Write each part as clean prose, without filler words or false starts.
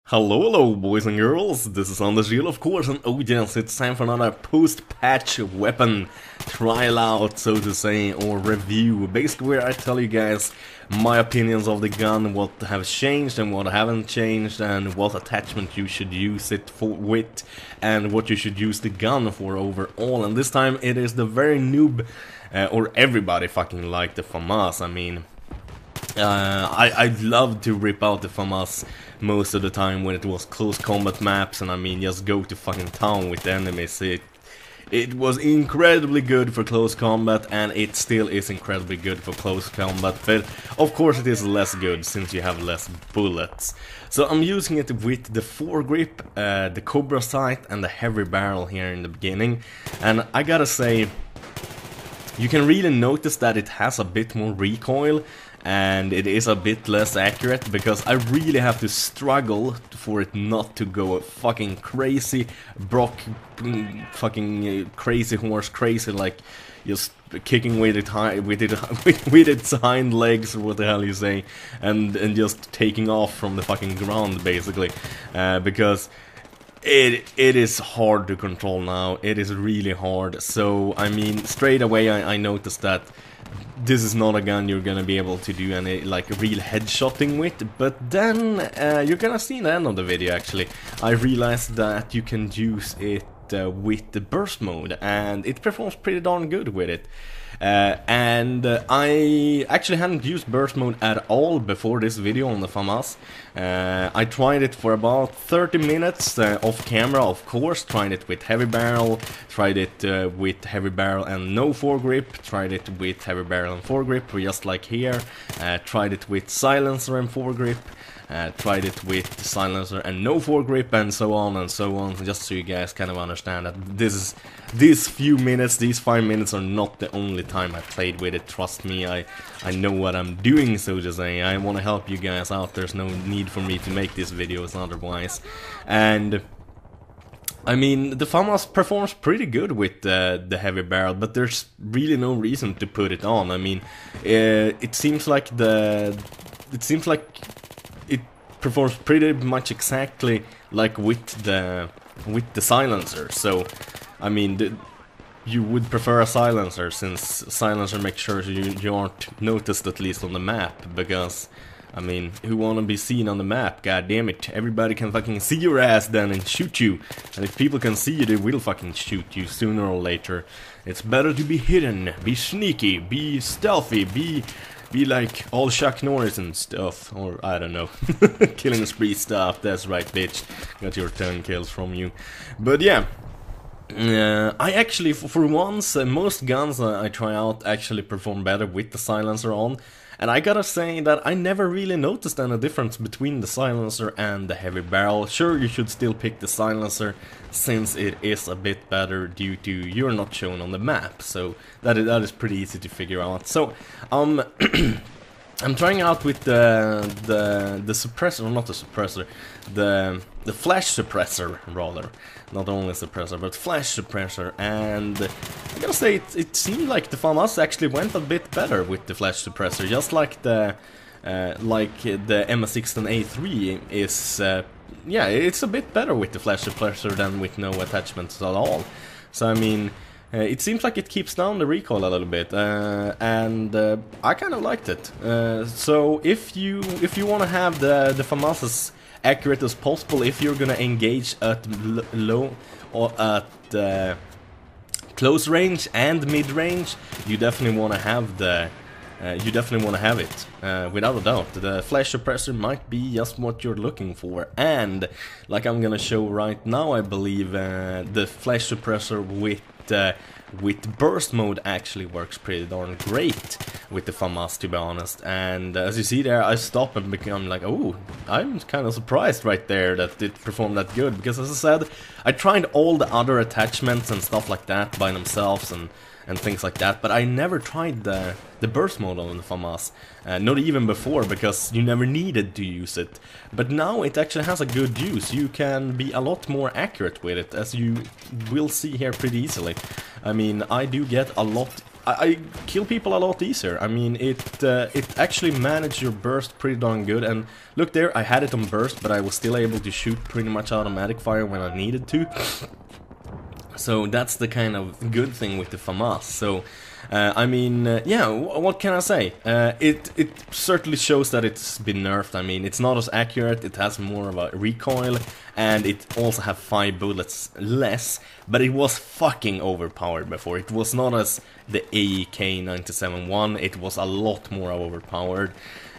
Hello boys and girls, this is Undershield of course, and oh yes, it's time for another post-patch weapon trial out, so to say, or review, basically where I tell you guys my opinions of the gun, what have changed and what haven't changed, and what attachment you should use it for with, and what you should use the gun for overall. And this time it is the very noob, or everybody fucking like the FAMAS. I mean, I'd love to rip out the FAMAS most of the time when it was close combat maps, and I mean just go to fucking town with the enemies. It was incredibly good for close combat, and it still is incredibly good for close combat, but of course it is less good since you have less bullets. So I'm using it with the foregrip, the Cobra sight and the heavy barrel here in the beginning, and I gotta say, you can really notice that it has a bit more recoil and it is a bit less accurate, because I really have to struggle for it not to go fucking crazy, fucking crazy horse crazy, like just kicking with its hind legs, or what the hell you say, and just taking off from the fucking ground basically, because it is hard to control now. It is really hard. So I mean, straight away I noticed that this is not a gun you're gonna be able to do any like real headshotting with, but then you're gonna see in the end of the video actually, I realized that you can use it with the burst mode, and it performs pretty darn good with it. I actually hadn't used burst mode at all before this video on the FAMAS. I tried it for about 30 minutes off camera, of course. Tried it with heavy barrel, tried it with heavy barrel and no foregrip, tried it with heavy barrel and foregrip, just like here. Tried it with silencer and foregrip. Tried it with silencer and no foregrip, and so on, just so you guys kind of understand that these few minutes, these 5 minutes are not the only time I played with it. Trust me, I know what I'm doing, so to say. I want to help you guys out. There's no need for me to make these videos otherwise. And I mean, the FAMAS performs pretty good with the heavy barrel, but there's really no reason to put it on. I mean, it seems like it performs pretty much exactly like with the silencer. So I mean, you would prefer a silencer, since silencer makes sure you aren't noticed, at least on the map, because I mean, who wanna be seen on the map? God damn it, everybody can fucking see your ass then and shoot you, and if people can see you, they will fucking shoot you sooner or later. It's better to be hidden, be sneaky, be stealthy, be like all Chuck Norris and stuff, or I don't know, killing spree stuff. That's right, bitch. Got your 10 kills from you. But yeah, I actually, for once, most guns I try out actually perform better with the silencer on. And I gotta say that I never really noticed any difference between the silencer and the heavy barrel. Sure, you should still pick the silencer, since it is a bit better due to you're not shown on the map. So that is pretty easy to figure out. So I'm trying out with the suppressor, or not the suppressor, the flash suppressor rather. Not only suppressor, but flash suppressor, and I gotta say it seemed like the FAMAS actually went a bit better with the flash suppressor, just like the MS16A3 is, yeah, it's a bit better with the flash suppressor than with no attachments at all. So I mean, it seems like it keeps down the recoil a little bit, and I kind of liked it. So if you want to have the FAMAS as accurate as possible, if you're gonna engage at low or at close range and mid range, you definitely want to have it. Without a doubt, the flash suppressor might be just what you're looking for, and like I'm gonna show right now, I believe the flash suppressor with burst mode actually works pretty darn great with the FAMAS, to be honest. And as you see there, I stop and become like, oh, I'm kind of surprised right there that it performed that good, because as I said, I tried all the other attachments and stuff like that by themselves and things like that, but I never tried the burst mode on the FAMAS, not even before, because you never needed to use it. But now it actually has a good use. You can be a lot more accurate with it, as you will see here pretty easily. I mean, I do get a lot I kill people a lot easier. I mean, it actually managed your burst pretty darn good. And look there, I had it on burst, but I was still able to shoot pretty much automatic fire when I needed to. So that's the kind of good thing with the FAMAS. So, I mean, yeah, what can I say? It certainly shows that it's been nerfed. I mean, it's not as accurate, it has more of a recoil, and it also have 5 bullets less, but it was fucking overpowered before. It was not as the AEK 97-1, it was a lot more overpowered.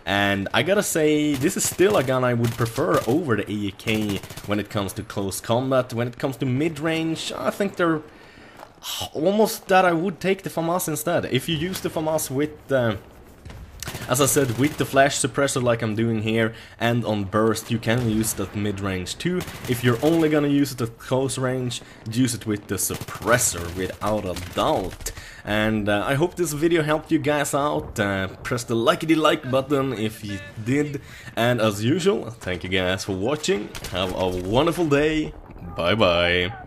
And I gotta say, this is still a gun I would prefer over the AEK when it comes to close combat. When it comes to mid-range, I think they're almost that I would take the FAMAS instead. If you use the FAMAS with, as I said, with the flash suppressor like I'm doing here, and on burst, you can use that mid-range too. If you're only gonna use it at close range, use it with the suppressor, without a doubt. And I hope this video helped you guys out. Press the like button if you did. And as usual, thank you guys for watching. Have a wonderful day. Bye bye.